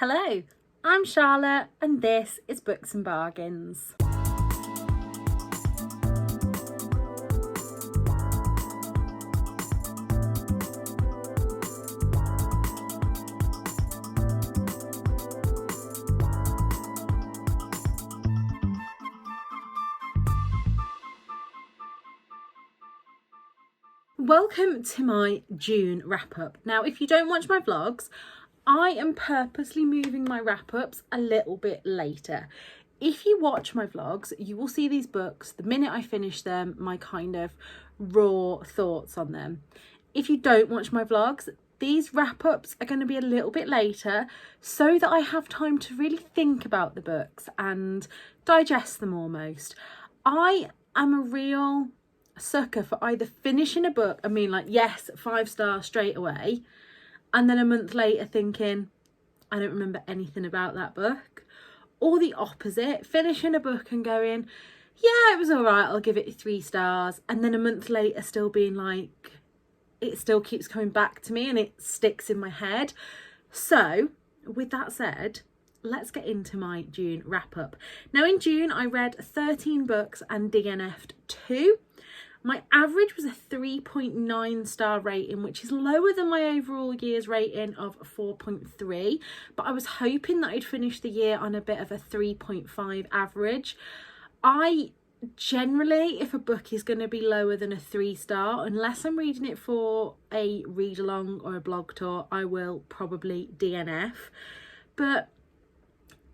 Hello, I'm Charlotte and this is Books and Bargains. Welcome to my June wrap-up. Now, if you don't watch my vlogs, I am purposely moving my wrap-ups a little bit later. If you watch my vlogs, you will see these books the minute I finish them, my kind of raw thoughts on them. If you don't watch my vlogs, these wrap-ups are going to be a little bit later so that I have time to really think about the books and digest them almost. I am a real sucker for either finishing a book and being like, yes, 5 stars straight away, and then a month later thinking, I don't remember anything about that book. Or the opposite, finishing a book and going, yeah, it was all right, I'll give it 3 stars. And then a month later still being like, it still keeps coming back to me and it sticks in my head. So with that said, let's get into my June wrap up. Now in June, I read 13 books and DNF'd 2. My average was a 3.9 star rating, which is lower than my overall year's rating of 4.3. But I was hoping that I'd finish the year on a bit of a 3.5 average. I generally, if a book is going to be lower than a 3 star, unless I'm reading it for a read along or a blog tour, I will probably DNF. But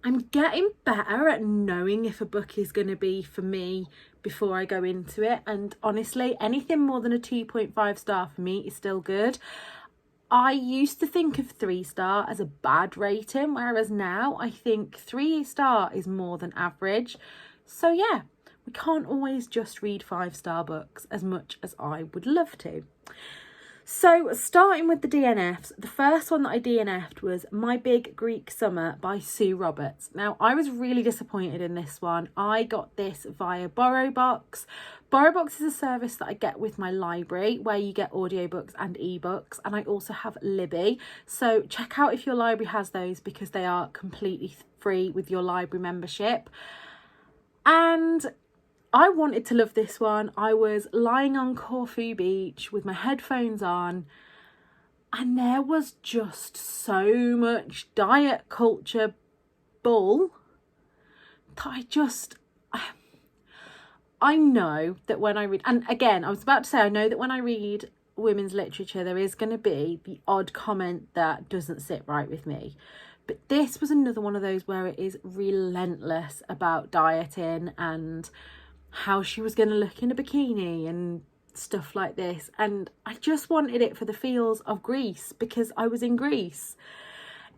I'm getting better at knowing if a book is going to be for me before I go into it, and honestly anything more than a 2.5 star for me is still good. I used to think of 3 star as a bad rating, whereas now I think 3 star is more than average. So yeah, we can't always just read 5 star books as much as I would love to. So starting with the DNFs, the first one that I DNF'd was My Big Greek Summer by Sue Roberts. Now, I was really disappointed in this one. I got this via BorrowBox. BorrowBox is a service that I get with my library where you get audiobooks and ebooks, and I also have Libby. So check out if your library has those because they are completely free with your library membership. And I wanted to love this one. I was lying on Corfu Beach with my headphones on, and there was just so much diet culture bull that I know that when I read, and again, I was about to say, I know that when I read women's literature, there is going to be the odd comment that doesn't sit right with me. But this was another one of those where it is relentless about dieting and how she was going to look in a bikini and stuff like this. And I just wanted it for the feels of Greece because I was in Greece.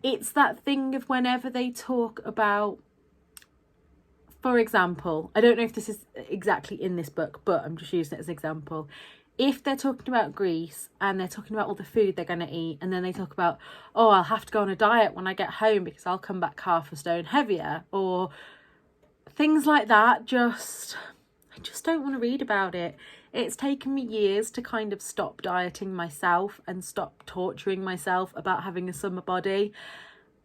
It's that thing of whenever they talk about, for example, I don't know if this is exactly in this book, but I'm just using it as an example. If they're talking about Greece and they're talking about all the food they're going to eat, and then they talk about, oh, I'll have to go on a diet when I get home because I'll come back half a stone heavier, or things like that, I just don't want to read about it. It's taken me years to kind of stop dieting myself and stop torturing myself about having a summer body.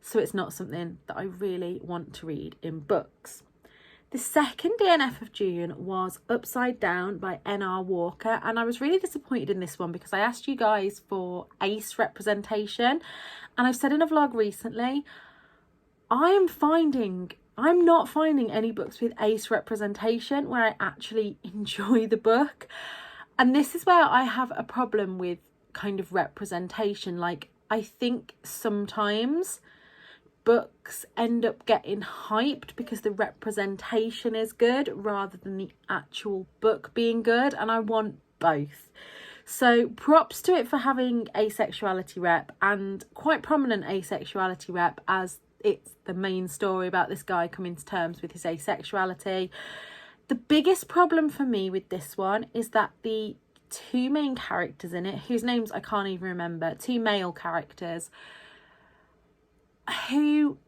So it's not something that I really want to read in books. The second DNF of June was Upside Down by N.R. Walker. And I was really disappointed in this one because I asked you guys for ace representation. And I've said in a vlog recently, I'm not finding any books with ace representation where I actually enjoy the book. And this is where I have a problem with kind of representation. Like, I think sometimes books end up getting hyped because the representation is good rather than the actual book being good. And I want both. So props to it for having asexuality rep, and quite prominent asexuality rep, as it's the main story about this guy coming to terms with his asexuality. The biggest problem for me with this one is that the 2 main characters in it, whose names I can't even remember, 2 male characters, who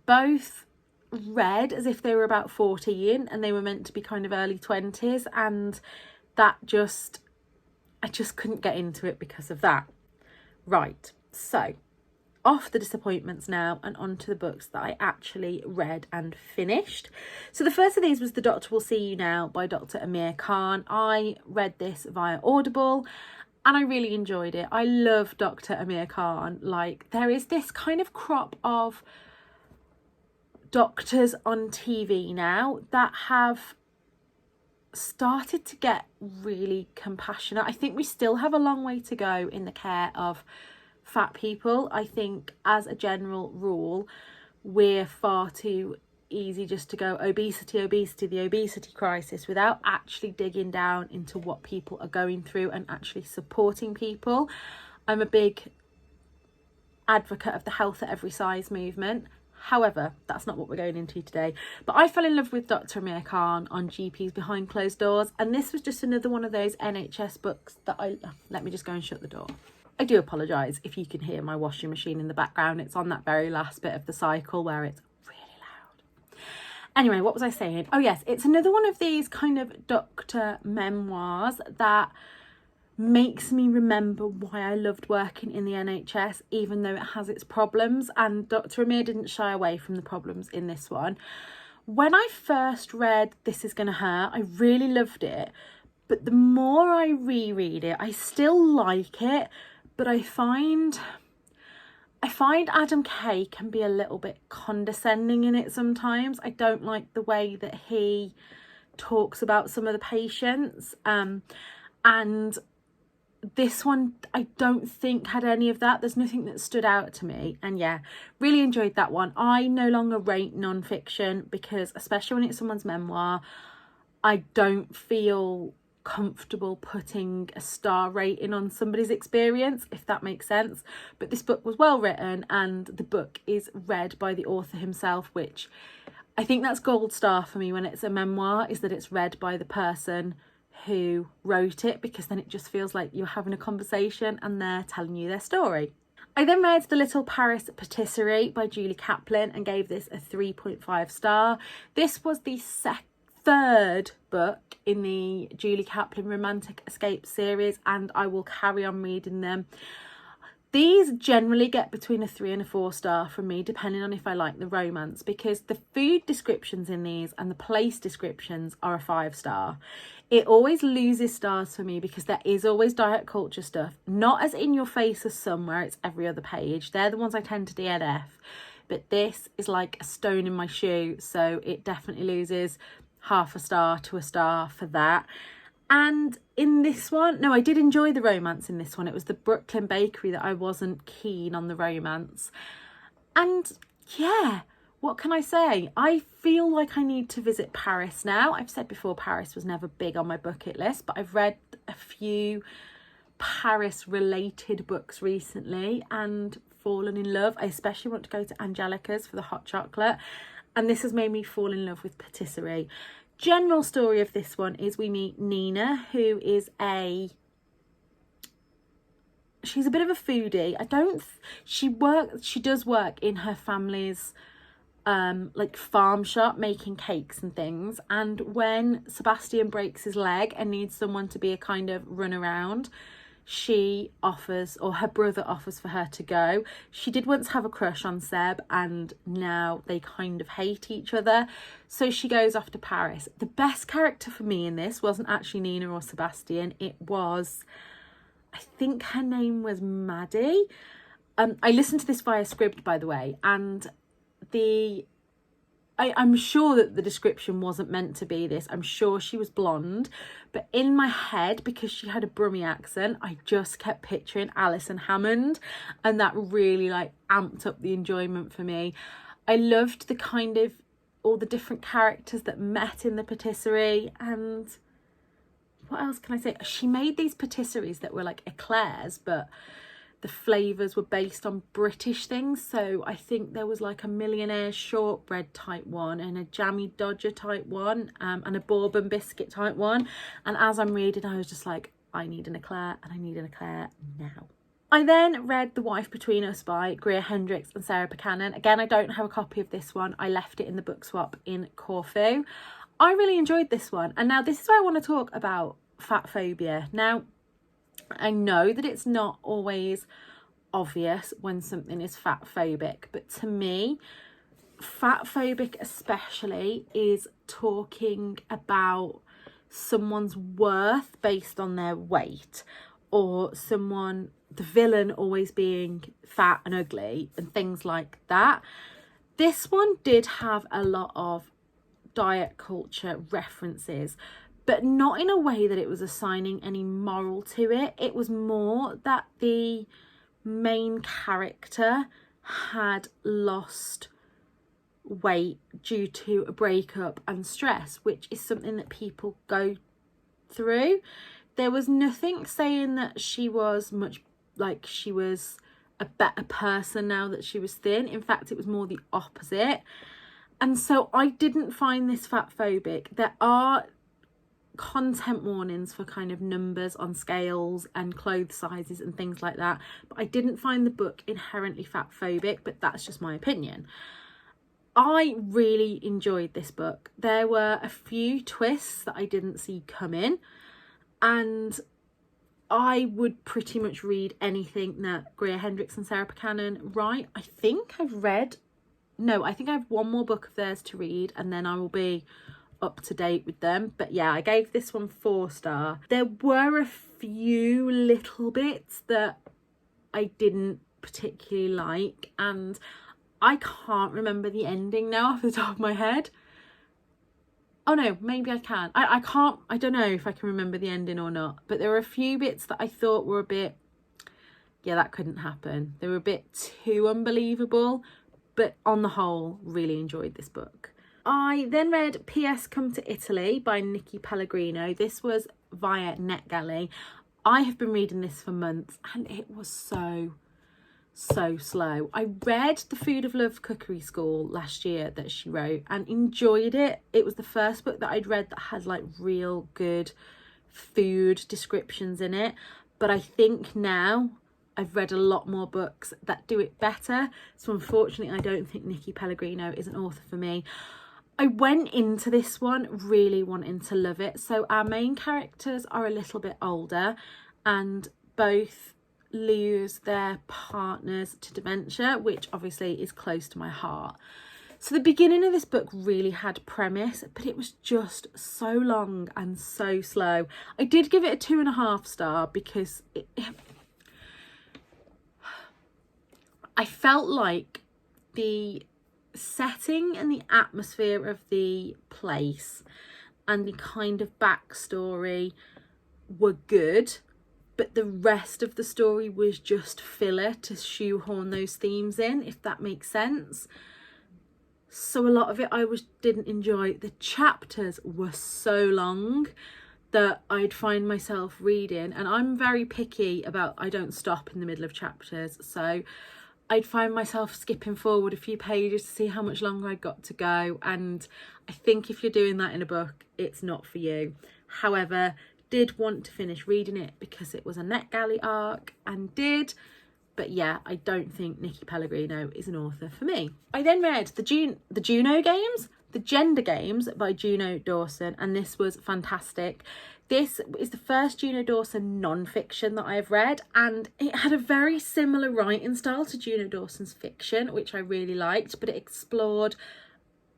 both read as if they were about 14 and they were meant to be kind of early 20s, and that I just couldn't get into it because of that. Right, so off the disappointments now and onto the books that I actually read and finished. So the first of these was The Doctor Will See You Now by Dr. Amir Khan. I read this via Audible and I really enjoyed it. I love Dr. Amir Khan. Like, there is this kind of crop of doctors on TV now that have started to get really compassionate. I think we still have a long way to go in the care of fat people. I think as a general rule, we're far too easy just to go obesity, the obesity crisis, without actually digging down into what people are going through and actually supporting people. I'm a big advocate of the health at every size movement. However, that's not what we're going into today. But I fell in love with Dr. Amir Khan on GPs Behind Closed Doors. And this was just another one of those NHS books that let me just go and shut the door. I do apologise if you can hear my washing machine in the background. It's on that very last bit of the cycle where it's really loud. Anyway, what was I saying? Oh yes, it's another one of these kind of doctor memoirs that makes me remember why I loved working in the NHS, even though it has its problems. And Dr. Amir didn't shy away from the problems in this one. When I first read This Is Gonna Hurt, I really loved it. But the more I reread it, I still like it. But I find Adam Kay can be a little bit condescending in it sometimes. I don't like the way that he talks about some of the patients. And this one, I don't think had any of that. There's nothing that stood out to me. And yeah, really enjoyed that one. I no longer rate non-fiction because, especially when it's someone's memoir, I don't feel comfortable putting a star rating on somebody's experience, if that makes sense. But this book was well written and the book is read by the author himself, which I think that's gold star for me when it's a memoir, is that it's read by the person who wrote it, because then it just feels like you're having a conversation and they're telling you their story. I then read The Little Paris Patisserie by Julie Caplin and gave this a 3.5 star. This was the third book in the Julie Caplin Romantic Escape series, and I will carry on reading them. These generally get between a 3 and a 4 star from me, depending on if I like the romance, because the food descriptions in these and the place descriptions are a 5 star. It always loses stars for me because there is always diet culture stuff, not as in your face as some where it's every other page. They're the ones I tend to DNF, but this is like a stone in my shoe, so it definitely loses half a star to a star for that. And in this one, no, I did enjoy the romance in this one. It was the Brooklyn Bakery that I wasn't keen on the romance. And yeah, what can I say? I feel like I need to visit Paris now. I've said before, Paris was never big on my bucket list, but I've read a few Paris related books recently and fallen in love. I especially want to go to Angelica's for the hot chocolate. And this has made me fall in love with Patisserie. General story of this one is we meet Nina, who is she's a bit of a foodie. She does work in her family's like farm shop making cakes and things. And when Sebastian breaks his leg and needs someone to be a kind of run around, she offers, or her brother offers for her to go. She did once have a crush on Seb and now they kind of hate each other. So she goes off to Paris. The best character for me in this wasn't actually Nina or Sebastian. It was, I think her name was Maddie. I listened to this via Scribd, by the way, and I'm sure that the description wasn't meant to be this. I'm sure she was blonde, but in my head, because she had a Brummie accent, I just kept picturing Alison Hammond, and that really like amped up the enjoyment for me. I loved the kind of all the different characters that met in the patisserie. And what else can I say? She made these patisseries that were like eclairs, but the flavours were based on British things. So I think there was like a millionaire shortbread type one and a jammy dodger type one, and a bourbon biscuit type one. And as I'm reading, I was just like, I need an eclair and I need an eclair now. I then read The Wife Between Us by Greer, Hendricks and Sarah Pekannen. Again, I don't have a copy of this one. I left it in the book swap in Corfu. I really enjoyed this one. And now this is where I want to talk about fat phobia. Now, I know that it's not always obvious when something is fat phobic, but to me, fat phobic especially is talking about someone's worth based on their weight, or the villain always being fat and ugly and things like that. This one did have a lot of diet culture references, but not in a way that it was assigning any moral to it. It was more that the main character had lost weight due to a breakup and stress, which is something that people go through. There was nothing saying that she was a better person now that she was thin. In fact, it was more the opposite. And so I didn't find this fat phobic. There are content warnings for kind of numbers on scales and clothes sizes and things like that, but I didn't find the book inherently fat phobic, but that's just my opinion. I really enjoyed this book. There were a few twists that I didn't see coming, and I would pretty much read anything that Greer, Hendricks and Sarah Pekannen write. I think I have one more book of theirs to read, and then I will be up to date with them. But yeah, I gave this one 4-star. There were a few little bits that I didn't particularly like, and I can't remember the ending now off the top of my head. Oh no, maybe I can. I don't know if I can remember the ending or not, but there were a few bits that I thought were a bit, yeah, that couldn't happen. They were a bit too unbelievable, but on the whole, really enjoyed this book. I then read P.S. Come to Italy by Nicki Pelligrino. This was via NetGalley. I have been reading this for months and it was so slow. I read The Food of Love Cookery School last year that she wrote and enjoyed it. It was the first book that I'd read that had like real good food descriptions in it. But I think now I've read a lot more books that do it better. So unfortunately, I don't think Nicki Pelligrino is an author for me. I went into this one really wanting to love it. So our main characters are a little bit older and both lose their partners to dementia, which obviously is close to my heart. So the beginning of this book really had premise, but it was just so long and so slow. I did give it a 2.5 star because I felt like the setting and the atmosphere of the place and the kind of backstory were good, but the rest of the story was just filler to shoehorn those themes in, if that makes sense. So a lot of it didn't enjoy. The chapters were so long that I'd find myself reading, and I'm very picky about, I don't stop in the middle of chapters, so I'd find myself skipping forward a few pages to see how much longer I'd got to go. And I think if you're doing that in a book, it's not for you. However, did want to finish reading it because it was a NetGalley arc, and did. But yeah, I don't think Nicki Pelligrino is an author for me. I then read the Juno Games, The Gender Games by Juno Dawson, and this was fantastic. This is the first Juno Dawson non-fiction that I've read, and it had a very similar writing style to Juno Dawson's fiction, which I really liked, but it explored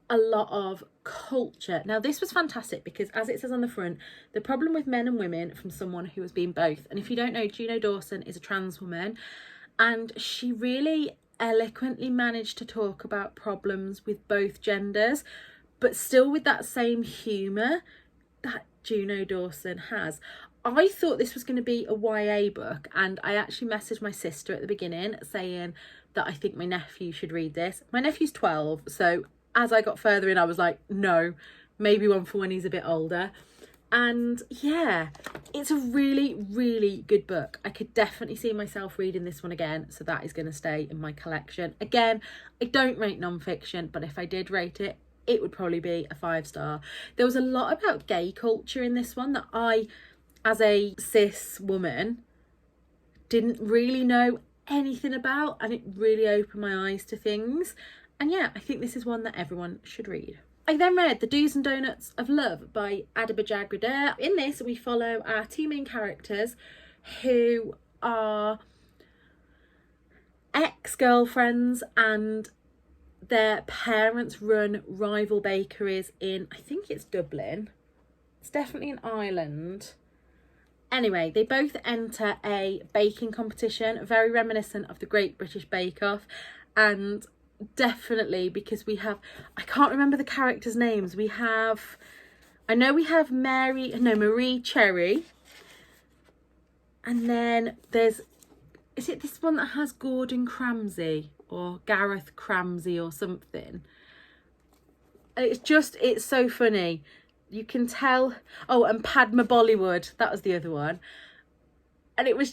a lot of culture. Now, this was fantastic because, as it says on the front, the problem with men and women from someone who has been both. And if you don't know, Juno Dawson is a trans woman, and she really eloquently managed to talk about problems with both genders, but still with that same humour that Juno Dawson has. I thought this was going to be a YA book, and I actually messaged my sister at the beginning saying that I think my nephew should read this. My nephew's 12, so as I got further in, I was like, no, maybe one for when he's a bit older. And yeah, it's a really, really good book. I could definitely see myself reading this one again, so that is going to stay in my collection. Again, I don't rate non-fiction, but if I did rate it, it would probably be a 5-star. There was a lot about gay culture in this one that I, as a cis woman, didn't really know anything about, and it really opened my eyes to things. And yeah, I think this is one that everyone should read. I then read The Do's and Donuts of Love by Adiba Jaigirdar. In this, we follow our two main characters who are ex-girlfriends and their parents run rival bakeries in, I think it's Dublin. It's definitely an island. Anyway, they both enter a baking competition, very reminiscent of the Great British Bake Off. And definitely because we have, I can't remember the characters' names. I know we have Marie Cherry. And then is it this one that has Gordon Cramsey or Gareth Cramsey or something? It's so funny. You can tell. Oh, and Padma Bollywood, that was the other one. And it was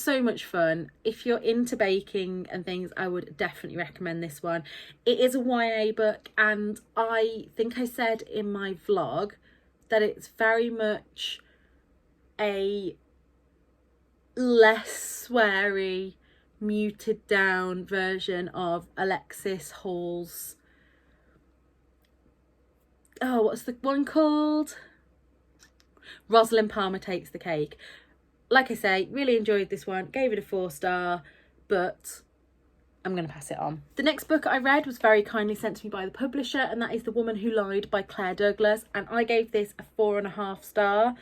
so much fun. If you're into baking and things, I would definitely recommend this one. It is a YA book, and I think I said in my vlog that it's very much a less sweary, muted down version of Alexis Hall's, what's the one called? Rosalind Palmer Takes the Cake. Like I say, really enjoyed this one, gave it a 4-star, but I'm going to pass it on. The next book I read was very kindly sent to me by the publisher, and that is The Woman Who Lied by Claire Douglas, and I gave this a 4.5-star.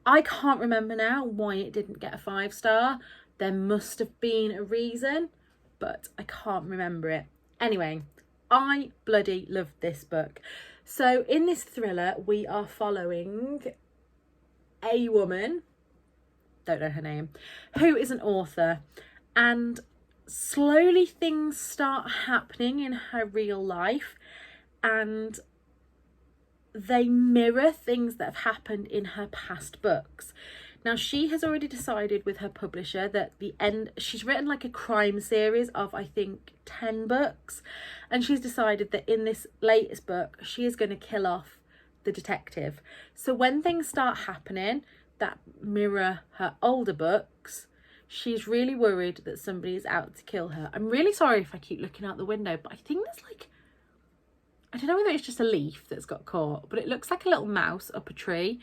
I can't remember now why it didn't get a 5-star. There must have been a reason, but I can't remember it. Anyway, I bloody loved this book. So in this thriller, we are following a woman, don't know her name, who is an author, and slowly things start happening in her real life, and they mirror things that have happened in her past books. Now, she has already decided with her publisher that she's written like a crime series of, I think, 10 books. And she's decided that in this latest book, she is going to kill off the detective. So when things start happening that mirror her older books, she's really worried that somebody is out to kill her. I'm really sorry if I keep looking out the window, but I think there's like, I don't know whether it's just a leaf that's got caught, but it looks like a little mouse up a tree.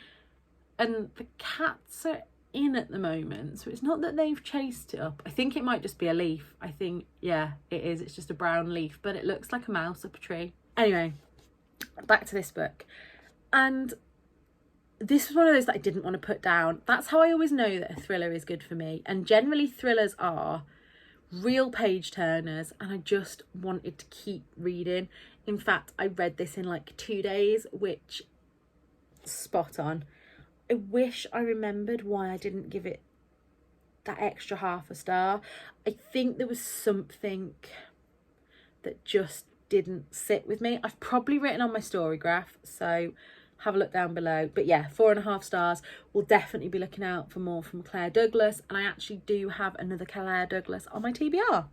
And the cats are in at the moment, so it's not that they've chased it up. I think it might just be a leaf. I think, yeah, it is. It's just a brown leaf, but it looks like a mouse up a tree. Anyway, back to this book. And this was one of those that I didn't want to put down. That's how I always know that a thriller is good for me. And generally thrillers are real page turners, and I just wanted to keep reading. In fact, I read this in like 2 days, which, spot on. I wish I remembered why I didn't give it that extra 0.5 star. I think there was something that just didn't sit with me. I've probably written on my story graph, so have a look down below. But yeah, 4.5 stars. We'll definitely be looking out for more from Claire Douglas, and I actually do have another Claire Douglas on my TBR.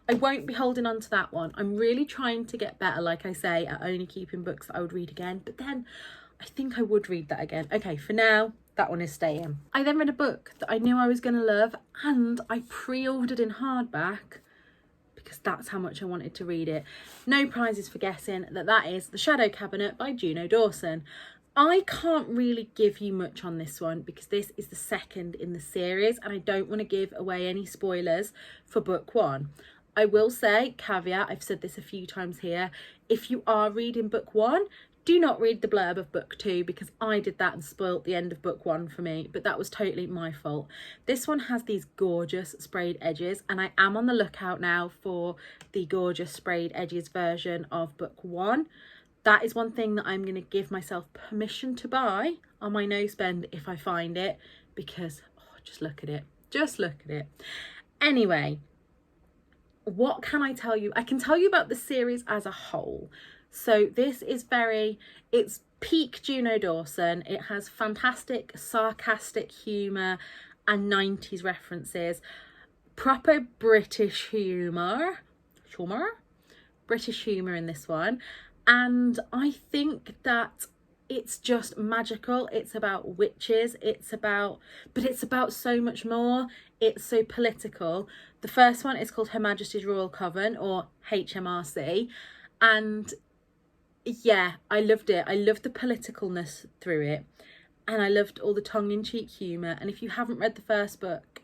I won't be holding on to that one. I'm really trying to get better, like I say, at only keeping books that I would read again, but then I think I would read that again. Okay, for now, that one is staying. I then read a book that I knew I was going to love, and I pre-ordered in hardback because that's how much I wanted to read it. No prizes for guessing that is The Shadow Cabinet by Juno Dawson. I can't really give you much on this one because this is the second in the series, and I don't want to give away any spoilers for book 1. I will say, caveat, I've said this a few times here, if you are reading book 1, do not read the blurb of book 2, because I did that and spoilt the end of book 1 for me, but that was totally my fault. This one has these gorgeous sprayed edges, and I am on the lookout now for the gorgeous sprayed edges version of book 1. That is one thing that I'm going to give myself permission to buy on my no spend if I find it, because just look at it. Just look at it. Anyway, what can I tell you? I can tell you about the series as a whole. So this is it's peak Juno Dawson. It has fantastic sarcastic humour and 90s references. Proper British humour. British humour in this one. And I think that it's just magical. It's about witches. But it's about so much more. It's so political. The first one is called Her Majesty's Royal Coven, or HMRC. And yeah, I loved it. I loved the politicalness through it, and I loved all the tongue-in-cheek humour. And if you haven't read the first book,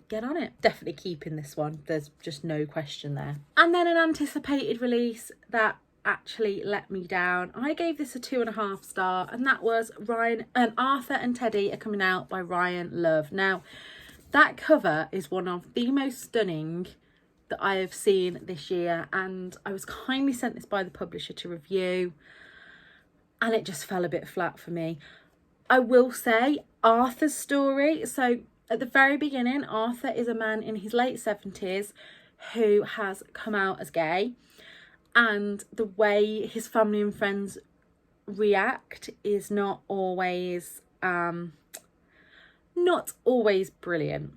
get on it. Definitely keeping this one. There's just no question there. And then an anticipated release that actually let me down. I gave this a 2.5 star, and that was Ryan and Arthur and Teddy Are Coming Out by Ryan Love. Now, that cover is one of the most stunning that I have seen this year, and I was kindly sent this by the publisher to review, and it just fell a bit flat for me. I will say Arthur's story, so at the very beginning, Arthur is a man in his late 70s who has come out as gay, and the way his family and friends react is not always brilliant.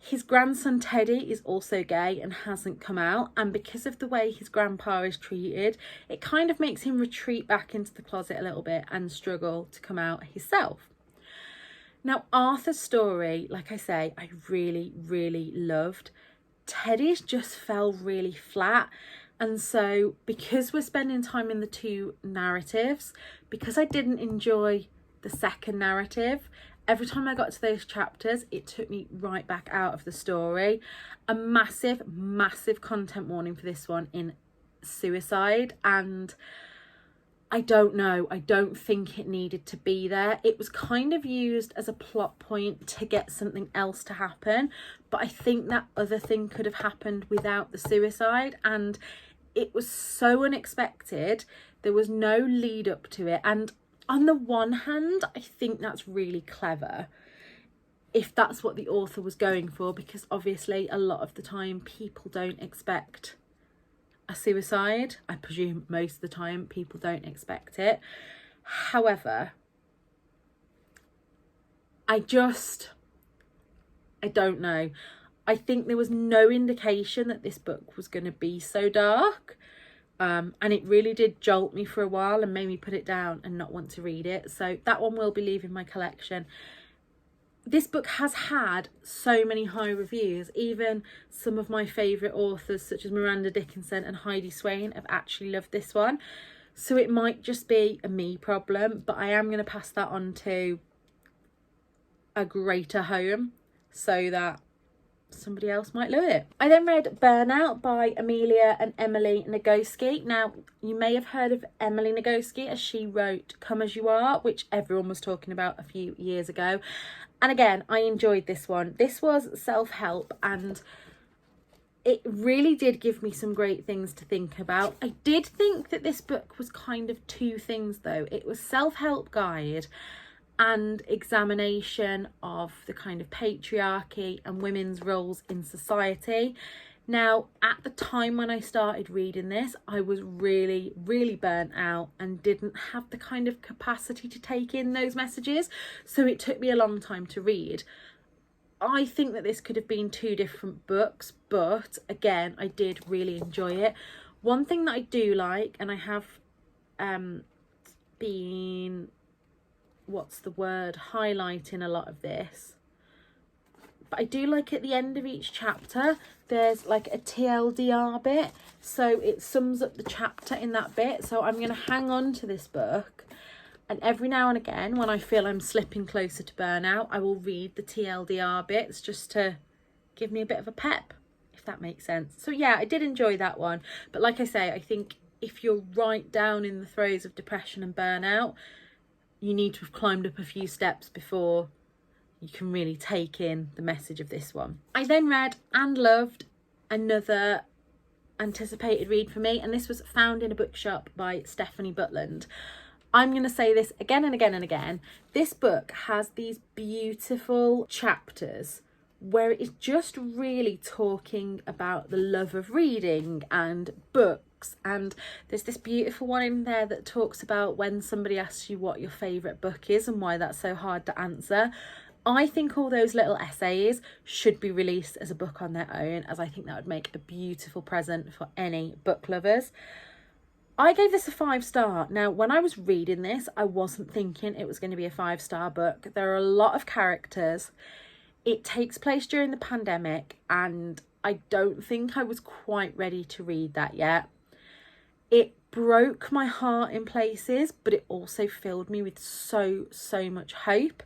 His grandson Teddy is also gay and hasn't come out, and because of the way his grandpa is treated, it kind of makes him retreat back into the closet a little bit and struggle to come out himself. Now, Arthur's story, like I say, I really, really loved. Teddy's just fell really flat. And so because we're spending time in the two narratives, because I didn't enjoy the second narrative, every time I got to those chapters, it took me right back out of the story. A massive, massive content warning for this one in suicide. And I don't know, I don't think it needed to be there. It was kind of used as a plot point to get something else to happen, but I think that other thing could have happened without the suicide, and it was so unexpected. There was no lead up to it, and on the one hand, I think that's really clever if that's what the author was going for, because obviously a lot of the time people don't expect a suicide. I presume most of the time people don't expect it. However, I don't know. I think there was no indication that this book was going to be so dark. And it really did jolt me for a while and made me put it down and not want to read it. So that one will be leaving my collection. This book has had so many high reviews. Even some of my favourite authors such as Miranda Dickinson and Heidi Swain have actually loved this one. So it might just be a me problem, but I am going to pass that on to a greater home so that somebody else might love it. I then read Burnout by Amelia and Emily Nagoski. Now, you may have heard of Emily Nagoski as she wrote Come As You Are, which everyone was talking about a few years ago. And again, I enjoyed this one. This was self-help, and it really did give me some great things to think about. I did think that this book was kind of two things though. It was self-help guide and examination of the kind of patriarchy and women's roles in society. Now, at the time when I started reading this, I was really, really burnt out and didn't have the kind of capacity to take in those messages. So it took me a long time to read. I think that this could have been two different books, but again, I did really enjoy it. One thing that I do like, and I have been, highlighting a lot of this, but I do like at the end of each chapter there's like a TLDR bit, so it sums up the chapter in that bit. So I'm going to hang on to this book, and every now and again when I feel I'm slipping closer to burnout, I will read the TLDR bits just to give me a bit of a pep, if that makes sense. So yeah, I did enjoy that one, but like I say, I think if you're right down in the throes of depression and burnout, you need to have climbed up a few steps before you can really take in the message of this one. I then read and loved another anticipated read for me, and this was Found in a Bookshop by Stephanie Butland. I'm going to say this again and again and again. This book has these beautiful chapters where it is just really talking about the love of reading and books. And there's this beautiful one in there that talks about when somebody asks you what your favourite book is and why that's so hard to answer. I think all those little essays should be released as a book on their own, as I think that would make a beautiful present for any book lovers. I gave this a 5 star. Now, when I was reading this, I wasn't thinking it was going to be a 5-star book. There are a lot of characters. It takes place during the pandemic, and I don't think I was quite ready to read that yet. It broke my heart in places, but it also filled me with so much hope.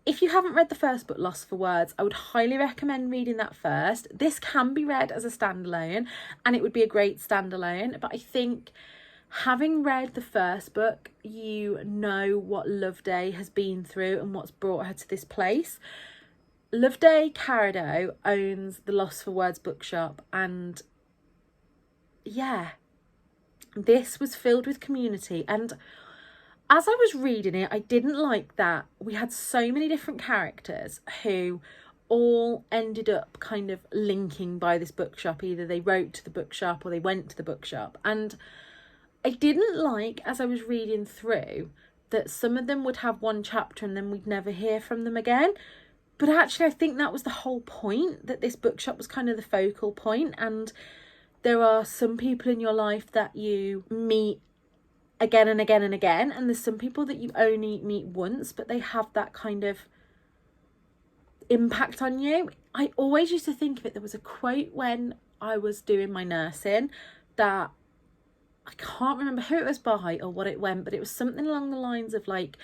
if you haven't read the first book, Lost for Words, I would highly recommend reading that first. This can be read as a standalone, and it would be a great standalone, but I think having read the first book, you know what Loveday has been through and what's brought her to this place. Loveday Carrido owns the Lost for Words bookshop, and yeah, this was filled with community. And as I was reading it, I didn't like that we had so many different characters who all ended up kind of linking by this bookshop. Either they wrote to the bookshop or they went to the bookshop. And I didn't like, as I was reading through, that some of them would have one chapter and then we'd never hear from them again. But actually, I think that was the whole point, that this bookshop was kind of the focal point. And there are some people in your life that you meet again and again and again, and there's some people that you only meet once, but they have that kind of impact on you. I always used to think of it, there was a quote when I was doing my nursing that I can't remember who it was by or what it went, but it was something along the lines of like,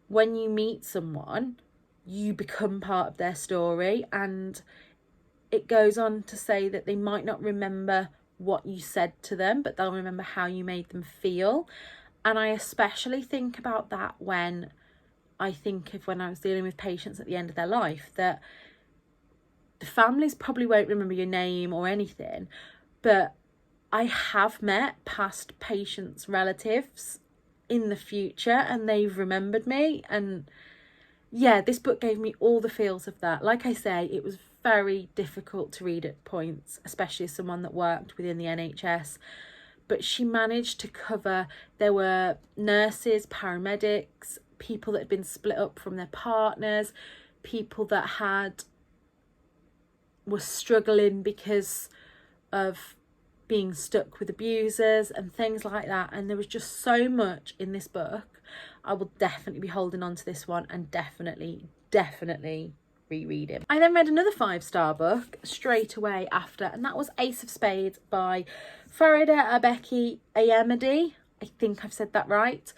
when you meet someone, you become part of their story. And it goes on to say that they might not remember what you said to them, but they'll remember how you made them feel. And I especially think about that when I think of when I was dealing with patients at the end of their life, that the families probably won't remember your name or anything, but I have met past patients' relatives in the future and they've remembered me. And yeah, this book gave me all the feels of that. Like I say, it was very difficult to read at points, especially as someone that worked within the NHS, but she managed to cover, there were nurses, paramedics, people that had been split up from their partners, people that were struggling because of being stuck with abusers and things like that. And there was just so much in this book. I will definitely be holding on to this one and definitely reread it. I then read another 5-star book straight away after, and that was Ace of Spades by Faridah Abike-Iyimide. I think I've said that right.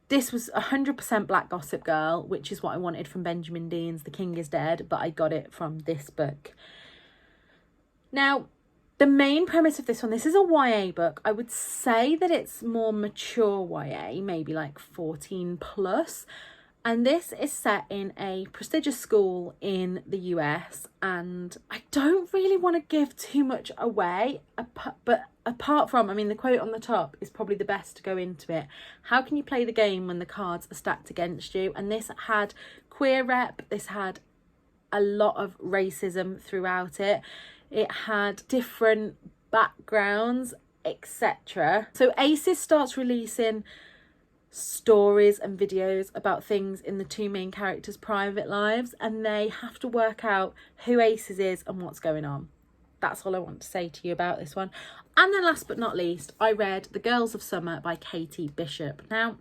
This was 100% Black Gossip Girl, which is what I wanted from Benjamin Dean's The King is Dead, but I got it from this book. Now, the main premise of this one, this is a YA book. I would say that it's more mature YA, maybe like 14 plus. And this is set in a prestigious school in the US. And I don't really want to give too much away, but apart from, I mean, the quote on the top is probably the best to go into it. How can you play the game when the cards are stacked against you? And this had queer rep. This had a lot of racism throughout it. It had different backgrounds, etc. So Aces starts releasing stories and videos about things in the two main characters' private lives, and they have to work out who Aces is and what's going on. That's all I want to say to you about this one. And then last but not least, I read The Girls of Summer by Katie Bishop. Now,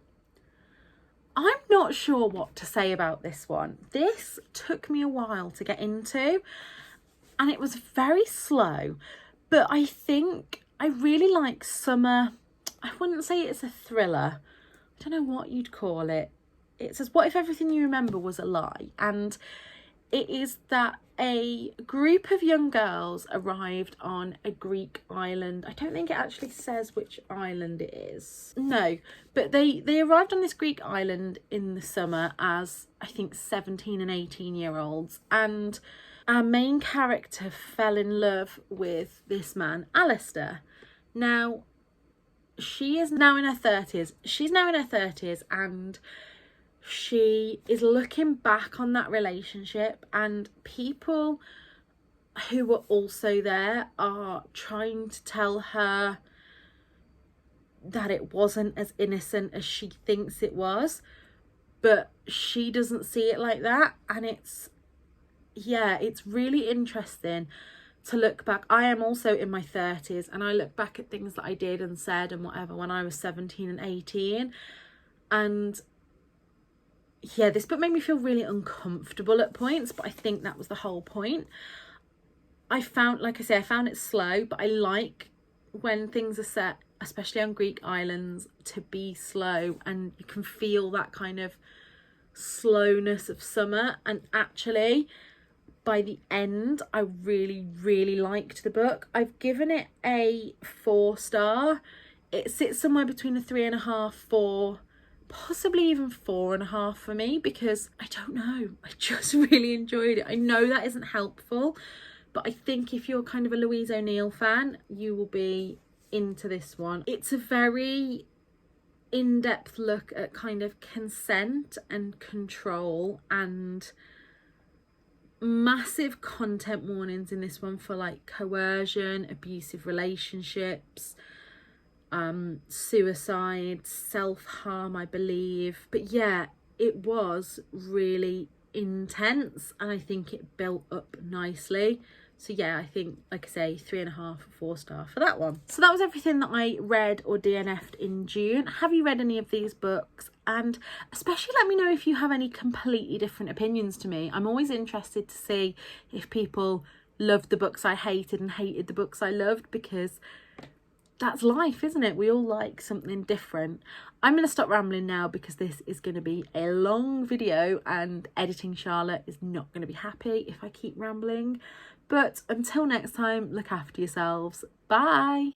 I'm not sure what to say about this one. This took me a while to get into, and it was very slow, but I think I really like summer. I wouldn't say it's a thriller. I don't know what you'd call it. It says, what if everything you remember was a lie? And it is that a group of young girls arrived on a Greek island. I don't think it actually says which island it is. No, but they arrived on this Greek island in the summer as, I think, 17 and 18-year-olds. And our main character fell in love with this man, Alistair. Now, she is now in her 30s. She's now in her 30s and she is looking back on that relationship, and people who were also there are trying to tell her that it wasn't as innocent as she thinks it was, but she doesn't see it like that. And it's really interesting to look back. I am also in my 30s and I look back at things that I did and said and whatever when I was 17 and 18, and yeah, this book made me feel really uncomfortable at points, but I think that was the whole point. I found it slow, but I like when things are set, especially on Greek islands, to be slow, and you can feel that kind of slowness of summer, and actually by the end I really, really liked the book. I've given it a 4-star. It sits somewhere between a 3.5, 4, possibly even 4.5 for me, because I don't know, I just really enjoyed it. I know that isn't helpful, but I think if you're kind of a Louise O'Neill fan, you will be into this one. It's a very in-depth look at kind of consent and control, and massive content warnings in this one for like coercion, abusive relationships, suicide, self-harm, I believe. But yeah, it was really intense, and I think it built up nicely. So yeah, I think, like I say, 3.5 or 4-star for that one. So that was everything that I read or DNF'd in June. Have you read any of these books? And especially let me know if you have any completely different opinions to me. I'm always interested to see if people loved the books I hated and hated the books I loved, because that's life, isn't it? We all like something different. I'm going to stop rambling now because this is going to be a long video, and editing Charlotte is not going to be happy if I keep rambling. But until next time, look after yourselves. Bye.